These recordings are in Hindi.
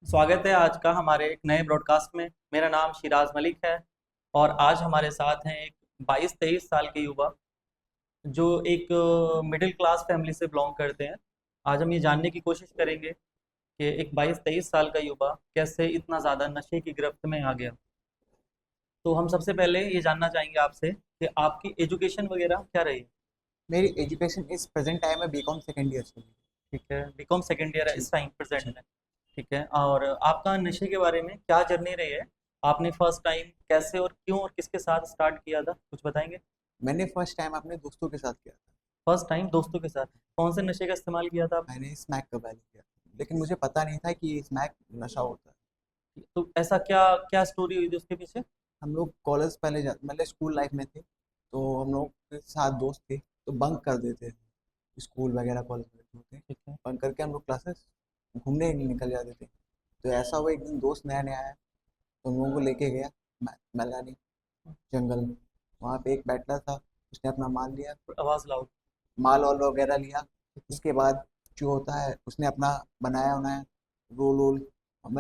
स्वागत है आज का हमारे एक नए ब्रॉडकास्ट में। मेरा नाम शिराज मलिक है और आज हमारे साथ हैं एक 22-23 साल के युवा जो एक मिडिल क्लास फैमिली से बिलोंग करते हैं। आज हम ये जानने की कोशिश करेंगे कि एक 22-23 साल का युवा कैसे इतना ज़्यादा नशे की गिरफ्त में आ गया। तो हम सबसे पहले ये जानना चाहेंगे आपसे कि आपकी एजुकेशन वगैरह क्या रही। मेरी एजुकेशन इस प्रेजेंट टाइम में बीकॉम सेकेंड ईयर चल रही ठीक है, बीकॉम सेकेंड ईयर है है। जी इस टाइम प्रेजेंट जी। में। ठीक है, और आपका नशे के बारे में क्या जर्नी रही है? आपने फर्स्ट टाइम कैसे और क्यों और किसके साथ स्टार्ट किया था, कुछ बताएंगे? मैंने फर्स्ट टाइम अपने दोस्तों के साथ किया था। फर्स्ट टाइम दोस्तों के साथ कौन से नशे का इस्तेमाल किया था आपने? मैंने स्मैक का पहले किया था, लेकिन मुझे पता नहीं था कि स्मैक नशा होता है। तो ऐसा क्या क्या स्टोरी हुई थी उसके पीछे? हम लोग कॉलेज पहले मतलब स्कूल लाइफ में थे, तो हम लोग के साथ दोस्त थे, तो बंक कर देते थे स्कूल वगैरह, कॉलेज वगैरह होते। ठीक है। बंक करके हम लोग क्लासेस घूमने निकल जाते थे। तो ऐसा हुआ, एक दिन दोस्त नया नया आया, तो हम लोगों को लेके गया मैलानी जंगल में। वहाँ पे एक बैठा था, उसने अपना माल लिया, आवाज लाउड। माल वाल वगैरह लिया। उसके बाद जो होता है, उसने अपना बनाया उनाया रोल वोल।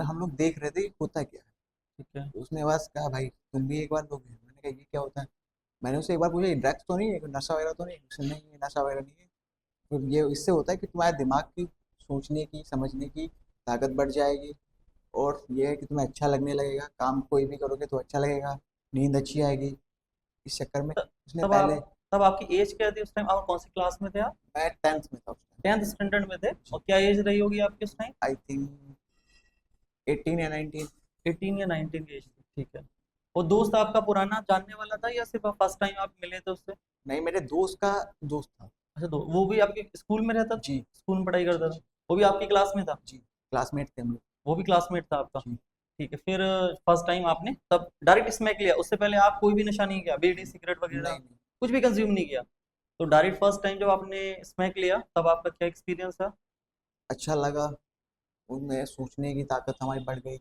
हम लोग देख रहे थे कि होता क्या है। ठीक है। तो उसने बस कहा, भाई तुम भी एक बार लोगे? मैंने कहा, ये क्या होता है? मैंने उससे एक बार पूछा, ये ड्रग्स तो नहीं है, कोई नशा वगैरह तो नहीं? उसने नहीं, ये नशा वगैरह नहीं है। तो ये इससे होता है कि तुम्हारे दिमाग की सोचने की समझने की ताकत बढ़ जाएगी, और ये है कि तुम्हें अच्छा लगने लगेगा, काम कोई भी करोगे तो अच्छा लगेगा, नींद अच्छी आएगी। इस चक्कर में त- उसने तब पहले। आप तब आपकी एज क्या थी उस टाइम? आप कौन सी क्लास में थे आप? मैं 10th में था उस टाइम। 10th स्टैंडर्ड में थे। और क्या एज रही होगी आपकी उस टाइम? आई थिंक 18 या 19। 18 या 19 की एज थी। ठीक है। वो दोस्त आपका पुराना जानने वाला था या सिर्फ फर्स्ट टाइम आप मिले थे उससे? नहीं, मेरे दोस्त का दोस्त था। अच्छा, तो वो भी आपके स्कूल में रहता था? जी स्कूल में पढ़ाई जी करता था? जी। वो भी आपकी क्लास में था? जी, क्लासमेट थे हम लोग। वो भी क्लासमेट था आपका? जी। ठीक है, फिर फर्स्ट टाइम आपने तब डायरेक्ट स्मैक लिया, उससे पहले आप कोई भी नशा नहीं किया, बीड़ी सिगरेट वगैरह नहीं नहीं। कुछ भी कंज्यूम नहीं किया? तो डायरेक्ट फर्स्ट टाइम जब आपने स्मैक लिया तब आपका क्या एक्सपीरियंस था? अच्छा लगा। उनमें सोचने की ताकत हमारी बढ़ गई,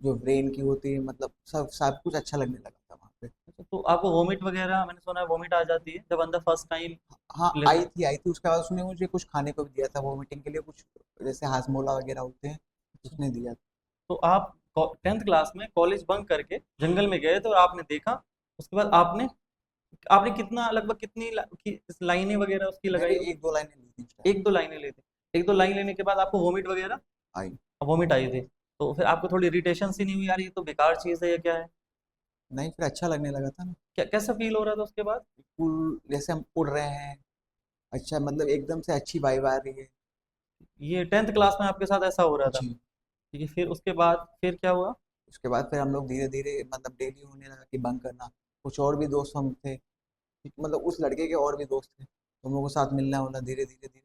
जो ब्रेन की होती है, मतलब सब सब कुछ अच्छा लगने लगा था वहाँ पे। अच्छा, तो आपको वोमिट वगैरह, मैंने सुना है वोमिट आ जाती है जब अंदर फर्स्ट टाइम हाँ, लेते हैं। आई थी। उसके बाद उसने मुझे कुछ खाने को भी दिया था वोमिटिंग के लिए, कुछ जैसे हाजमोला वगैरह होते हैं, अच्छा, उसने दिया था। तो आप 10th क्लास में कॉलेज बंक करके जंगल में गए तो आपने देखा, उसके बाद आपने आपने कितना लगभग कितनी लाइनें वगैरह उसकी मैंने लगाई होगी? एक दो लाइनें ली थी उस टाइम। एक दो लाइनें ली थी। एक दो लाइन लेने के बाद आपको वोमिट वगैरह, आई। वोमिट आई थी? तो फिर आपको थोड़ी इरिटेशन सी नहीं हुई, यार ये तो बेकार चीज़ है, ये क्या है? नहीं, फिर अच्छा लगने लगा था ना। क्या कैसा फील हो रहा था उसके बाद? बिल्कुल जैसे हम उड़ रहे हैं। अच्छा, मतलब एकदम से अच्छी वाइब आ रही है। ये 10th क्लास में आपके साथ ऐसा हो रहा था? जी। ठीक है, फिर उसके बाद फिर क्या हुआ? उसके बाद फिर हम लोग धीरे धीरे, मतलब डेली होने लगा कि बंक करना। कुछ और भी दोस्त हम थे, मतलब उस लड़के के और भी दोस्त थे, तो हम लोगों के साथ मिलना होना, धीरे धीरे धीरे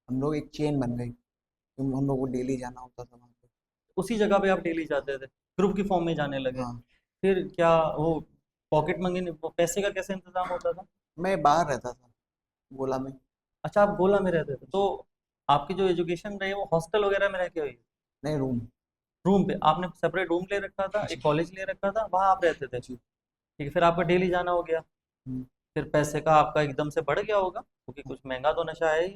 हम लोग एक चेन बन गई, तो हम लोग को डेली जाना होता था वहाँ पे। उसी जगह पे आप डेली जाते थे, ग्रुप की फॉर्म में जाने लगे? हाँ। फिर क्या वो पॉकेट मनी, वो पैसे का कैसे इंतजाम होता था? मैं बाहर रहता था, गोला में। अच्छा, आप गोला में रहते थे, तो आपकी जो एजुकेशन रही है वो हॉस्टल वगैरह में रह के हुई? नहीं, रूम। रूम पे आपने सेपरेट रूम ले रखा था, एक जी कॉलेज ले रखा था, वहाँ आप रहते थे? जी। ठीक है, फिर आपका डेली जाना हो गया। हम्म। फिर पैसे का आपका एकदम से बढ़ गया होगा क्योंकि कुछ महंगा तो नशा है ही।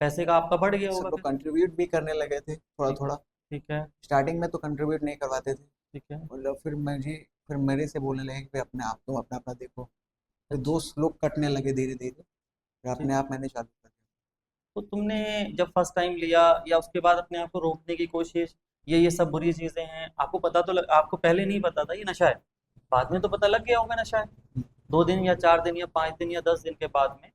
पैसे का आपका बढ़ गया सब होगा लोग फिर? कंट्रीब्यूट भी करने लगे थे थोड़ा ठीक थोड़ा। ठीक है। स्टार्टिंग में तो कंट्रीब्यूट नहीं करवाते थे, ठीक है। मतलब फिर मेरे से बोलने लगे कि अपने आप, तुम अपना अपना देखो। फिर अच्छा। दोस्त लोग कटने लगे धीरे धीरे, फिर ठीक। अपने आप मैंने चालू कर दिया। तो तुमने जब फर्स्ट टाइम लिया या उसके बाद अपने आप को रोकने की कोशिश, ये सब बुरी चीजें हैं, आपको पता तो आपको पहले नहीं पता था ये नशा है? बाद में तो पता लग गया होगा नशा है, 2 दिन या 4 दिन या 5 दिन या 10 दिन के बाद में।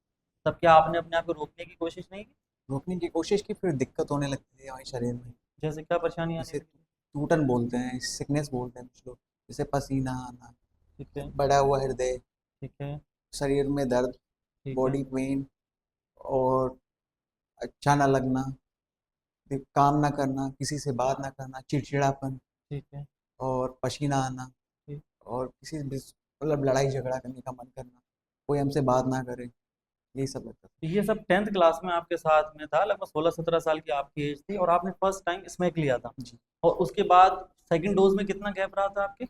तब क्या आपने अपने आप को रोकने की कोशिश नहीं की? रोकने की कोशिश की, फिर दिक्कत होने लगती है हमारे शरीर में। जैसे क्या परेशानी आने जैसे लगी? टूटन बोलते हैं, सिकनेस बोलते हैं कुछ लोग, जैसे पसीना आना, ठीक है। बढ़ा हुआ हृदय, ठीक है। शरीर में दर्द, ठीक है। बॉडी पेन, और अच्छा ना लगना, फिर काम ना करना, किसी से बात ना करना, चिड़चिड़ापन, ठीक है। और पसीना आना, ठीक। और किसी भी मतलब लड़ाई झगड़ा करने का मन करना, कोई हमसे बात ना करे, यही सब लगता था। तो ये सब 10th क्लास में आपके साथ में था, लगभग 16-17 साल की आपकी एज थी और आपने फर्स्ट टाइम स्मैक लिया था। जी। और उसके बाद सेकंड डोज में कितना गैप रहा था आपके?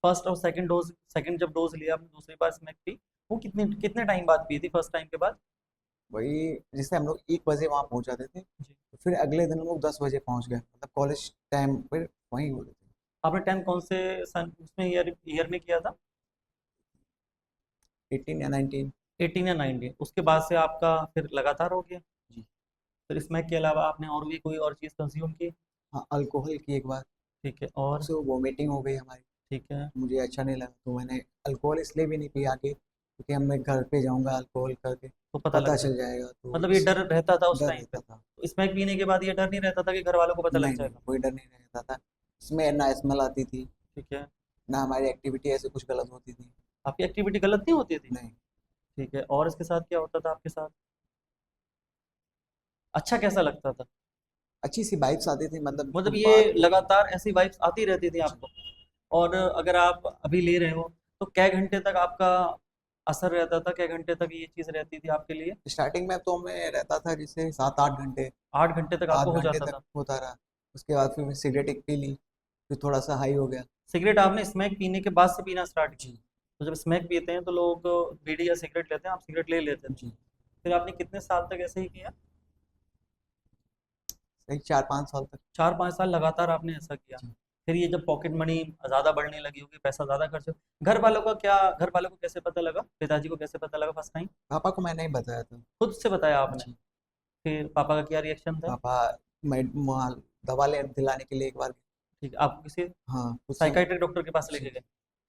फर्स्ट और सेकंड डोज, सेकंड जब डोज लिया आपने दूसरी बार स्मैक पी, वो कितने कितने टाइम बाद पी थी फर्स्ट टाइम के बाद? वही, जैसे हम लोग 1 बजे वहाँ पहुँच जाते थे, जी। तो फिर अगले दिन हम लोग 10 बजे पहुंच गए, मतलब कॉलेज टाइम फिर वहीं हो रहे थे। आपने 10 कौन से सन उसमें ईयर ईयर में किया था? 18 या 19। 18 या 19? उसके बाद से आपका फिर लगातार हो गया? जी। फिर स्मैक के अलावा आपने और भी कोई और चीज़ कंज्यूम की? हाँ, अल्कोहल की एक बार, ठीक है, और? उससे वोमिटिंग हो गई हमारी। ठीक है। मुझे अच्छा नहीं लगा, तो मैंने अल्कोहल इसलिए भी नहीं पिया आगे, क्योंकि अब मैं घर पे जाऊंगा अल्कोहल करके तो पता लग पता जाए, चल जाएगा, तो मतलब ये इस डर रहता था उस डर टाइम पे? रहता था। तो स्मैक पीने के बाद ये डर नहीं रहता था कि घर वालों को पता लग नहीं नहीं, जाएगा? कोई डर नहीं रहता था। इसमें ना स्मेल आती थी, ठीक है। ना हमारी एक्टिविटी ऐसे कुछ गलत होती थी। आपकी एक्टिविटी गलत नहीं होती थी? नहीं। ठीक है, और इसके साथ क्या होता था आपके साथ? अच्छा कैसा लगता था? अच्छी सी वाइब्स आती थी, मतलब मतलब कुछ ये बात हो। लगातार ऐसी वाइब्स आती रहती थी जी। आपको? और अगर आप अभी ले रहे हो तो कै घंटे तक आपका असर रहता था, कै घंटे तक ये चीज़ रहती थी आपके लिए? स्टार्टिंग में तो मैं रहता था जैसे 7-8 घंटे, 8 घंटे तक आपको आध हो घंटे जाता तक था? होता रहा। उसके बाद फिर मैं सिगरेट एक पी ली, फिर थोड़ा सा हाई हो गया। सिगरेट आपने स्मैक पीने के बाद से पीना स्टार्ट किया? जी। तो जब स्मैक पीते हैं तो लोग बीड़ी या सिगरेट लेते हैं, आप सिगरेट ले लेते थे? जी। फिर आपने कितने साल तक ऐसे ही किया? सही 4-5 साल तक। 4-5 साल लगातार आपने ऐसा किया? जी। फिर ये जब पॉकेट मनी ज़्यादा बढ़ने लगी होगी, पैसा ज़्यादा खर्च हो, घर वालों का क्या, घर वालों को कैसे पता लगा, पिताजी को कैसे पता लगा फर्स्ट टाइम? पापा को मैंने ही बताया था। खुद से बताया आपने? जी। फिर पापा का क्या रिएक्शन था? पापा वहाँ दवा ले दिलाने के लिए एक बार। ठीक है, आप किसी हाँ, कुछ समय। साइकाइट्रिक डॉक्टर के पास लेके जी। गए?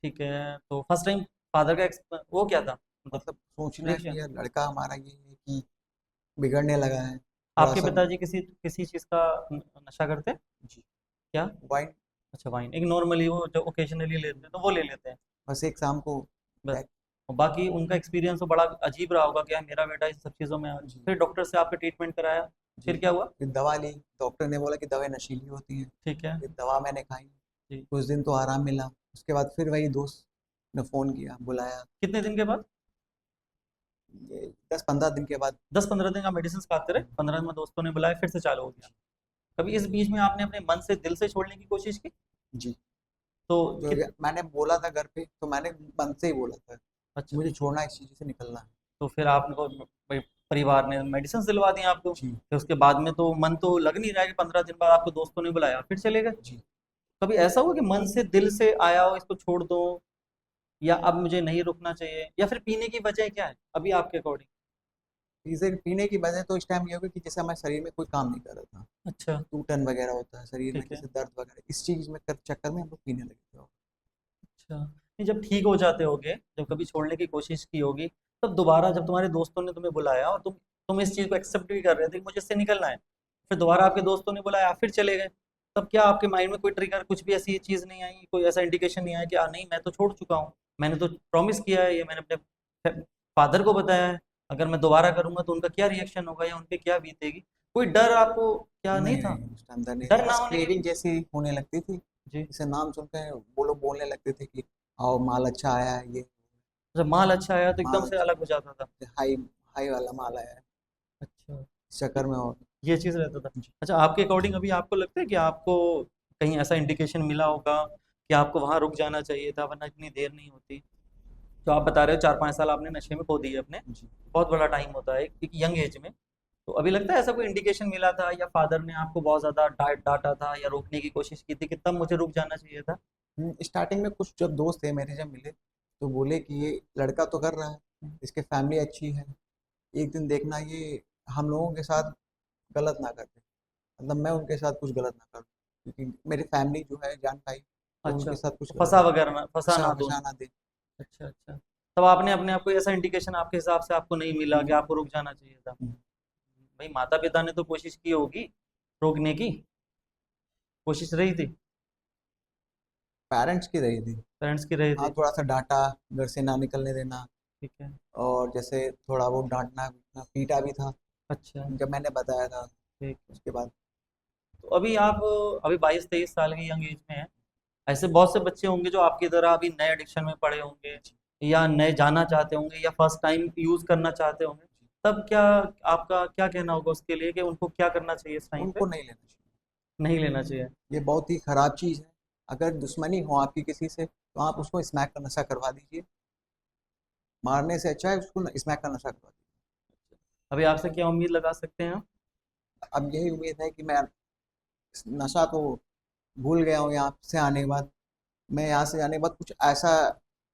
ठीक है, तो फर्स्ट टाइम फादर का वो क्या था, मतलब मतलब सोचना रिएक्शन? कि यार लड़का हमारा ये है कि बिगड़ने लगा है थोड़ा आपके सा। पिताजी किसी किसी चीज़ का नशा करते हैं? जी। क्या? वाइन। अच्छा, वाइन एक नॉर्मली वो जो ओकेजनली लेते हैं तो वो ले लेते हैं बस एक शाम को। बस? बैक। और बाकी उनका एक्सपीरियंस तो बड़ा अजीब रहा होगा, क्या मेरा बेटा इस सब चीज़ों में जी। फिर डॉक्टर से आपका ट्रीटमेंट कराया? जी। फिर क्या हुआ? फिर दवा ली, डॉक्टर ने बोला कि दवाई नशीली होती है। ठीक है। फिर दवा मैंने खाई, जी। कुछ दिन तो आराम मिला। उसके बाद फिर वही दोस्त ने फ़ोन किया, बुलाया। कितने दिन के बाद? ये 10-15 दिन के बाद। 10-15 दिन का मेडिसिन खाते रहे, 15 दिन में दोस्तों ने बुलाया, फिर से चालू हो गया? कभी इस बीच में आपने अपने मन से दिल से छोड़ने की कोशिश की? जी। तो जो कित मैंने बोला था घर पे, तो मैंने मन से ही बोला था अच्छा, मुझे छोड़ना है, इस चीज़ से निकलना है। तो फिर आपको भाई परिवार ने मेडिसिन दिलवा दी आपको, जी। फिर उसके बाद में तो मन तो लग नहीं रहा है कि 15 दिन बाद आपको दोस्तों ने बुलाया फिर चले गए? जी। कभी ऐसा हुआ कि मन से दिल से आया हो इसको छोड़ दो, या अब मुझे नहीं रुकना चाहिए, या फिर पीने की वजह क्या है अभी आपके अकॉर्डिंग? चीज़ें पीने की वजह तो इस टाइम ये हो गई कि जैसे हमारे शरीर में कोई काम नहीं कर रहा था। अच्छा। टूटन वगैरह होता है शरीर में, ठीक है। जैसे दर्द वगैरह, इस चीज़ में चक्कर में हम लोग पीने लगे थे। अच्छा, नहीं जब ठीक हो जाते होगे, जब कभी छोड़ने की कोशिश की होगी, तब दोबारा जब तुम्हारे दोस्तों ने तुम्हें बुलाया और तुम इस चीज़ को एक्सेप्ट भी कर रहे थे कि मुझे इससे निकलना है, फिर दोबारा आपके दोस्तों ने बुलाया फिर चले गए, तब क्या आपके माइंड में कोई ट्रिगर, कुछ भी ऐसी चीज़ नहीं आई, कोई ऐसा इंडिकेशन नहीं आया कि नहीं मैं तो छोड़ चुका हूँ, मैंने तो प्रॉमिस किया है, ये मैंने अपने फादर को बताया है, अगर मैं दोबारा करूंगा तो उनका क्या रिएक्शन होगा या उन पे क्या बीतेगी? कोई डर आपको क्या नहीं नहीं था? नहीं, उस टाइम डर नहीं था, डर ना बस होने की? क्रेविंग जैसी होने लगती थी। जी। जैसे नाम सुनते हैं वो लोग बोलने लगते थे कि आओ माल अच्छा आया है, ये जब माल अच्छा आया तो माल एकदम से अच्छा अलग हो जाता था? है, हाई हाई वाला माल आया है, अच्छा, इस चक्कर में। और ये चीज़ रहता था। जी। अच्छा, आपके अकॉर्डिंग अभी आपको लगता है कि आपको कहीं ऐसा इंडिकेशन मिला होगा कि आपको वहाँ रुक जाना चाहिए था वरना इतनी देर नहीं होती? जो आप बता रहे हो 4-5 साल आपने नशे में खो दिए अपने, जी। बहुत बड़ा टाइम होता है एक यंग एज में। तो अभी लगता है ऐसा कोई इंडिकेशन मिला था या फादर ने आपको बहुत ज़्यादा डाँटा था या रोकने की कोशिश की थी कि तब मुझे रुक जाना चाहिए था? स्टार्टिंग में कुछ जब दोस्त थे मेरे जब मिले, तो बोले कि ये लड़का तो कर रहा है, हुँ। इसके फैमिली अच्छी है, एक दिन देखना ये हम लोगों के साथ गलत ना कर दे, मतलब मैं उनके साथ कुछ गलत ना करूँ, क्योंकि मेरी फैमिली जो है जान पाई तो अच्छा, उनके साथ कुछ तो गलत फँसा ना, वगैरह ना, फँसा फंसा ना दूँ फंसा उनको। ना दे। अच्छा, अच्छा। तब आपने अपने आप को ऐसा इंडिकेशन आपके हिसाब से आपको नहीं मिला कि हम्म, आपको रुक जाना चाहिए था? हम्म। भाई माता-पिता ने तो कोशिश की होगी रोकने की, कोशिश रही थी, पेरेंट्स की रही थी। पेरेंट्स की रही हाँ, थी। थोड़ा सा डांटा, घर से ना निकलने देना, ठीक है। और जैसे थोड़ा वो डांटना पीटना, पीटा भी था अच्छा, जब मैंने बताया था। ठीक है। उसके बाद तो अभी आप अभी 22-23 साल की यंग एज में हैं। ऐसे बहुत से बच्चे होंगे जो आपकी तरह अभी नए एडिक्शन में पड़े होंगे या नए जाना चाहते होंगे या फर्स्ट टाइम यूज़ करना चाहते होंगे। तब क्या आपका क्या कहना होगा उसके लिए कि उनको क्या करना चाहिए इस टाइम पे? उनको नहीं लेना चाहिए, नहीं लेना चाहिए? ये बहुत ही खराब चीज़ है। अगर दुश्मनी हो आपकी किसी से, तो आप उसको स्मैक का नशा करवा दीजिए, मारने से अच्छा है उसको स्मैक का नशा करवा दीजिए। अभी आपसे क्या उम्मीद लगा सकते हैं हम? अब यही उम्मीद है कि मैं इस नशा तो भूल गया हूँ यहाँ से आने के बाद। मैं यहाँ से जाने के बाद कुछ ऐसा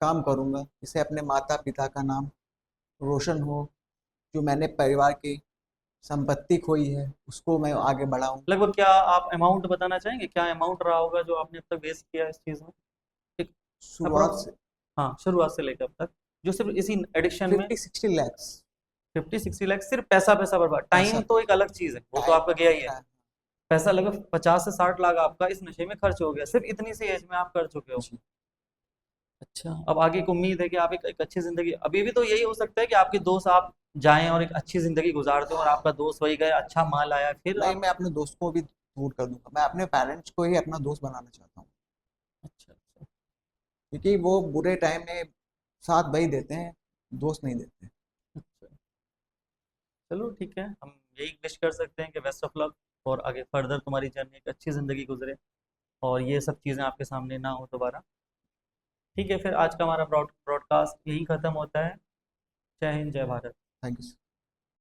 काम करूँगा जिससे अपने माता पिता का नाम रोशन हो, जो मैंने परिवार की संपत्ति खोई है उसको मैं आगे बढ़ाऊँ। लगभग क्या आप अमाउंट बताना चाहेंगे, क्या अमाउंट रहा होगा जो आपने अब तक वेस्ट किया इस चीज़ में? एक शुरुआत अप्रोक्स। से हाँ, शुरुआत से लेकर अब तक जो सिर्फ इसी एडिक्शन में 50-60 लाख 50-60 लाख सिर्फ पैसा पैसा बर्बाद। टाइम पैसा। तो एक अलग चीज़ है, वो तो टाइम आपका गया ही है। है। पैसा लगभग 50 से 60 लाख आपका इस नशे में खर्च हो गया, सिर्फ इतनी सी एज में आप कर चुके हो। जी। अच्छा, अब आगे की उम्मीद है कि आप एक अच्छी ज़िंदगी, अभी भी तो यही हो सकता है कि आपके दोस्त आप जाएँ और एक अच्छी ज़िंदगी गुज़ारते हो और आपका दोस्त वही गया, अच्छा माल आया, फिर नहीं, आप। मैं अपने दोस्त को भी दूर कर दूंगा। मैं अपने पेरेंट्स को ही अपना दोस्त बनाना चाहता हूँ, अच्छा, अच्छा, क्योंकि वो बुरे टाइम में साथ वही देते हैं, दोस्त नहीं देते। अच्छा। चलो ठीक है, हम यही विश कर सकते हैं कि बेस्ट ऑफ लक और आगे फर्दर तुम्हारी जर्नी एक अच्छी ज़िंदगी गुजरे और ये सब चीज़ें आपके सामने ना हो दोबारा। ठीक है, फिर आज का हमारा ब्रॉडकास्ट यही ख़त्म होता है। जय हिंद, जय भारत। Thank you.